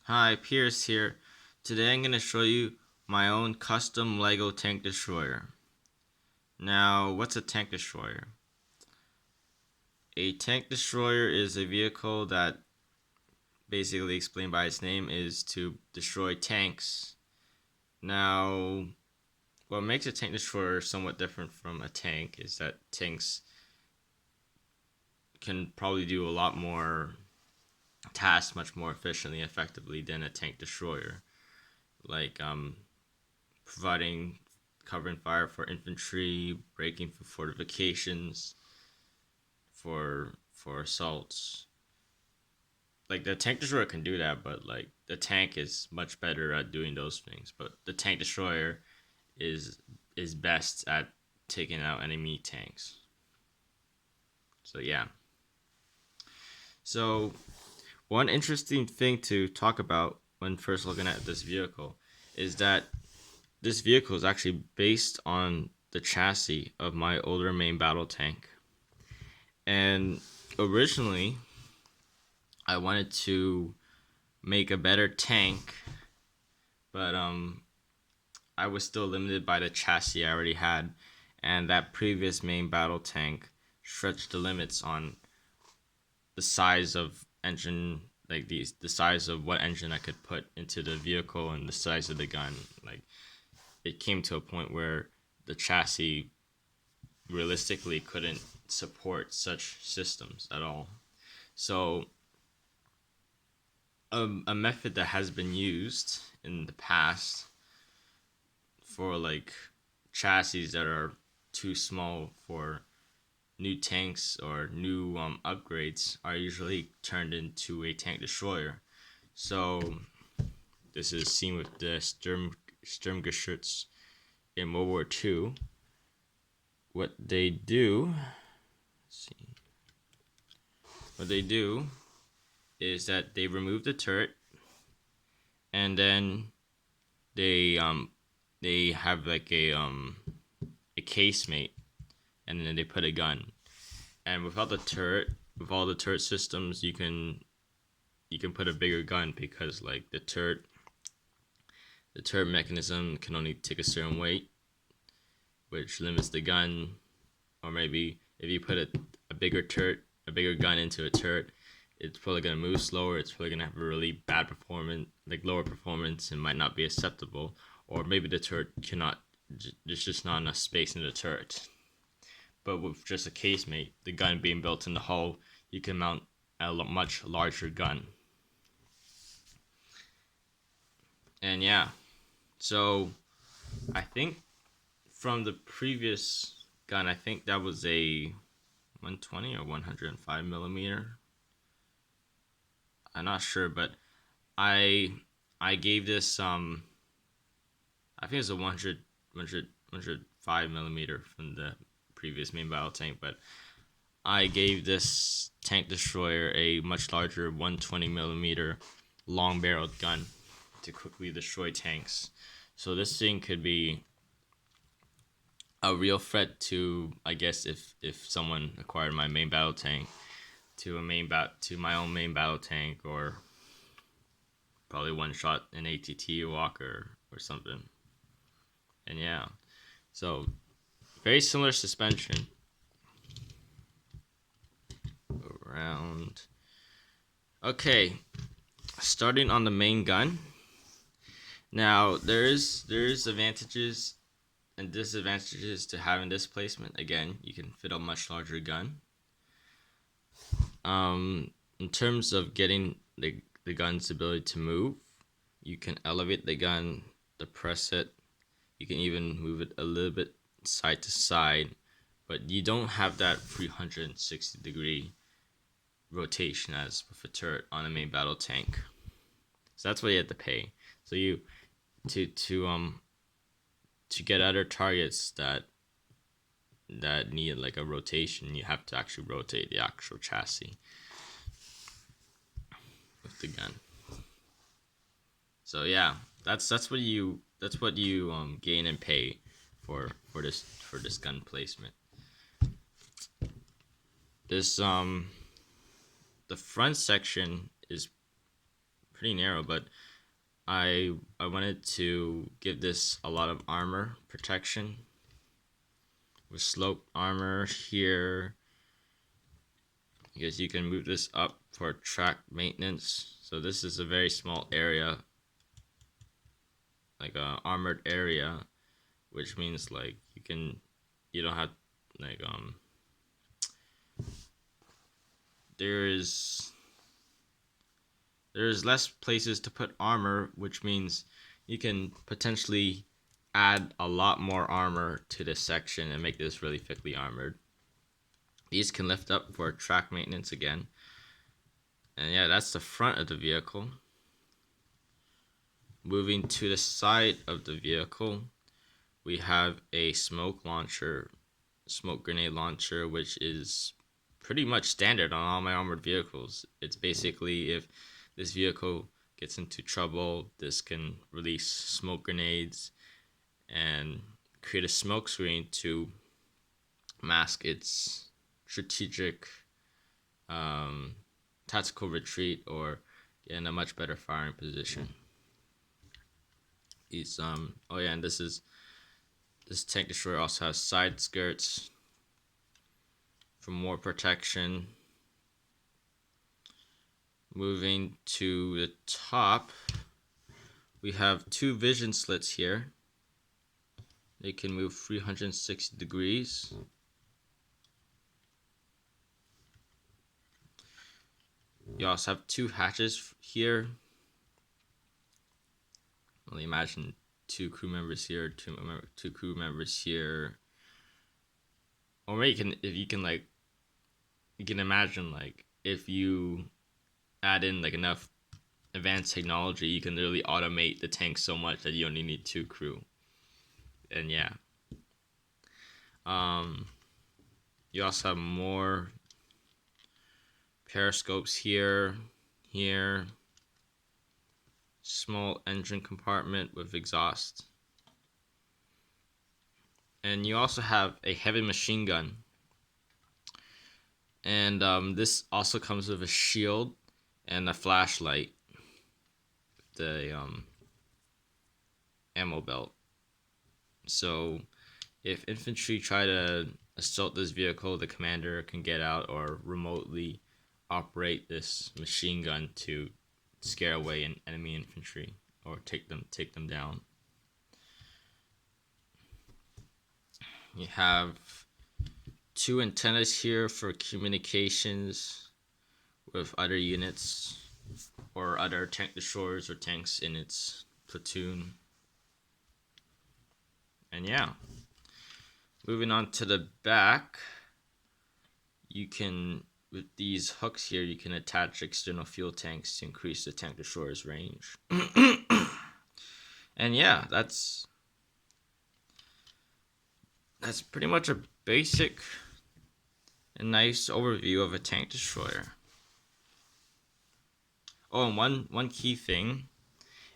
Hi, Pierce here. Today I'm going to show you my own custom LEGO tank destroyer. Now, what's a tank destroyer? A tank destroyer is a vehicle that, basically explained by its name, is to destroy tanks. Now, what makes a tank destroyer somewhat different from a tank is that tanks can probably do a lot more tasks much more efficiently, effectively than a tank destroyer. Like providing covering fire for infantry, breaking for fortifications, for assaults. Like the tank destroyer can do that, but like the tank is much better at doing those things. But the tank destroyer is is best at taking out enemy tanks. So yeah. So one interesting thing to talk about when first looking at this vehicle is that this vehicle is actually based on the chassis of my older main battle tank. And originally, I wanted to make a better tank, but I was still limited by the chassis I already had, and that previous main battle tank stretched the limits on the size of engine, like the size of what engine I could put into the vehicle and the size of the gun. Like it came to a point where the chassis realistically couldn't support such systems at all. So a method that has been used in the past for like chassis that are too small for new tanks or new upgrades are usually turned into a tank destroyer. So this is seen with the Sturmgeschütz in World War II. What they do, let's see, what they do is that they remove the turret and then they they have like a casemate and then they put a gun. And without the turret, with all the turret systems, you can put a bigger gun because like the turret mechanism can only take a certain weight, which limits the gun. Or maybe if you put a bigger turret, a bigger gun into a turret, it's probably gonna move slower. It's probably gonna have a really bad performance, like lower performance, and might not be acceptable. Or maybe the turret cannot. There's just not enough space in the turret. But with just a casemate, the gun being built in the hull, you can mount a much larger gun. And yeah, so I think from the previous gun, I think that was a 120 or 105 millimeter. I'm not sure, but I I gave this I think it's a 105 millimeter from the previous main battle tank, but I gave this tank destroyer a much larger 120 millimeter long barreled gun to quickly destroy tanks. So this thing could be a real threat to, I guess, if someone acquired my main battle tank to my own main battle tank, or probably one shot an ATT Walker or something. And yeah, so very similar suspension around. Okay, starting on the main gun. Now there's advantages and disadvantages to having this placement. Again, you can fit a much larger gun. In terms of getting the gun's ability to move, you can elevate the gun, depress it. You can even move it a little bit side to side, but you don't have that 360-degree rotation as with a turret on a main battle tank. So that's what you have to pay. So you to get other targets that need like a rotation, you have to actually rotate the actual chassis with the gun. So yeah, that's what you gain and pay for this gun placement. This the front section is pretty narrow, but I wanted to give this a lot of armor protection with slope armor here, because you can move this up for track maintenance. So this is a very small area, like a armored area, which means like you don't have like there's less places to put armor, which means you can potentially add a lot more armor to this section and make this really thickly armored. These can lift up for track maintenance again. And yeah, that's the front of the vehicle. Moving to the side of the vehicle, we have a smoke grenade launcher, which is pretty much standard on all my armored vehicles. It's basically, if this vehicle gets into trouble, this can release smoke grenades and create a smoke screen to mask its strategic tactical retreat or get in a much better firing position. These and this tank destroyer also has side skirts for more protection. Moving to the top, we have 2 vision slits here. They can move 360 degrees. You also have 2 hatches here. Only imagine 2 crew members here, 2 crew members here. Or maybe you can imagine, like, if you add in like enough advanced technology, you can literally automate the tank so much that you only need 2 crew. And yeah. You also have more periscopes here. Small engine compartment with exhaust. And you also have a heavy machine gun. And this also comes with a shield and a flashlight. The ammo belt. So if infantry try to assault this vehicle, the commander can get out or remotely operate this machine gun to scare away an enemy infantry or take them down. You have 2 antennas here for communications with other units or other tank destroyers or tanks in its platoon. And yeah, moving on to the back, you can, with these hooks here, you can attach external fuel tanks to increase the tank destroyer's range. And yeah, that's pretty much a basic and nice overview of a tank destroyer. Oh, and one key thing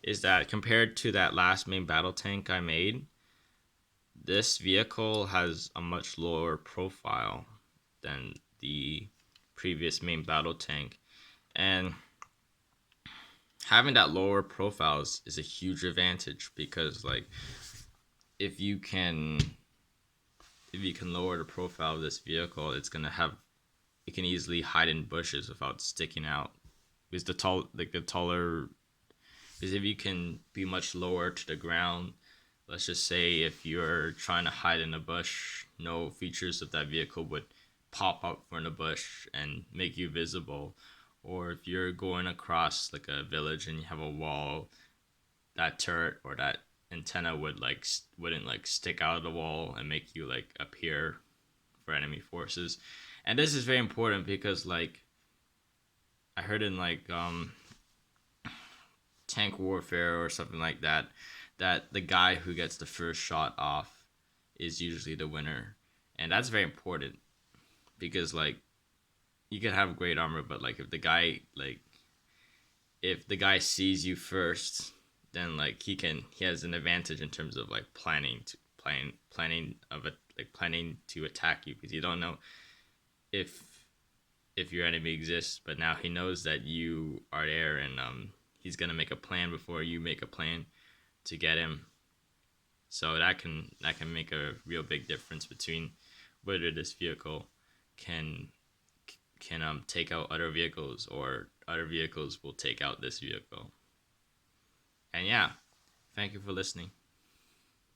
is that compared to that last main battle tank I made, this vehicle has a much lower profile than the previous main battle tank, and having that lower profile is a huge advantage, because like if you can lower the profile of this vehicle, it can easily hide in bushes without sticking out. Because because if you can be much lower to the ground, let's just say if you're trying to hide in a bush, no features of that vehicle would pop up from the bush and make you visible. Or if you're going across like a village and you have a wall, that turret or that antenna wouldn't like stick out of the wall and make you like appear for enemy forces. And this is very important because like I heard in like tank warfare or something like that the guy who gets the first shot off is usually the winner. And that's very important, because like you can have great armor, but like if the guy sees you first, then like he has an advantage in terms of like planning to attack you, because you don't know if your enemy exists, but now he knows that you are there, and he's gonna make a plan before you make a plan to get him. So that can make a real big difference between whether this vehicle can take out other vehicles, or other vehicles will take out this vehicle. And yeah, thank you for listening.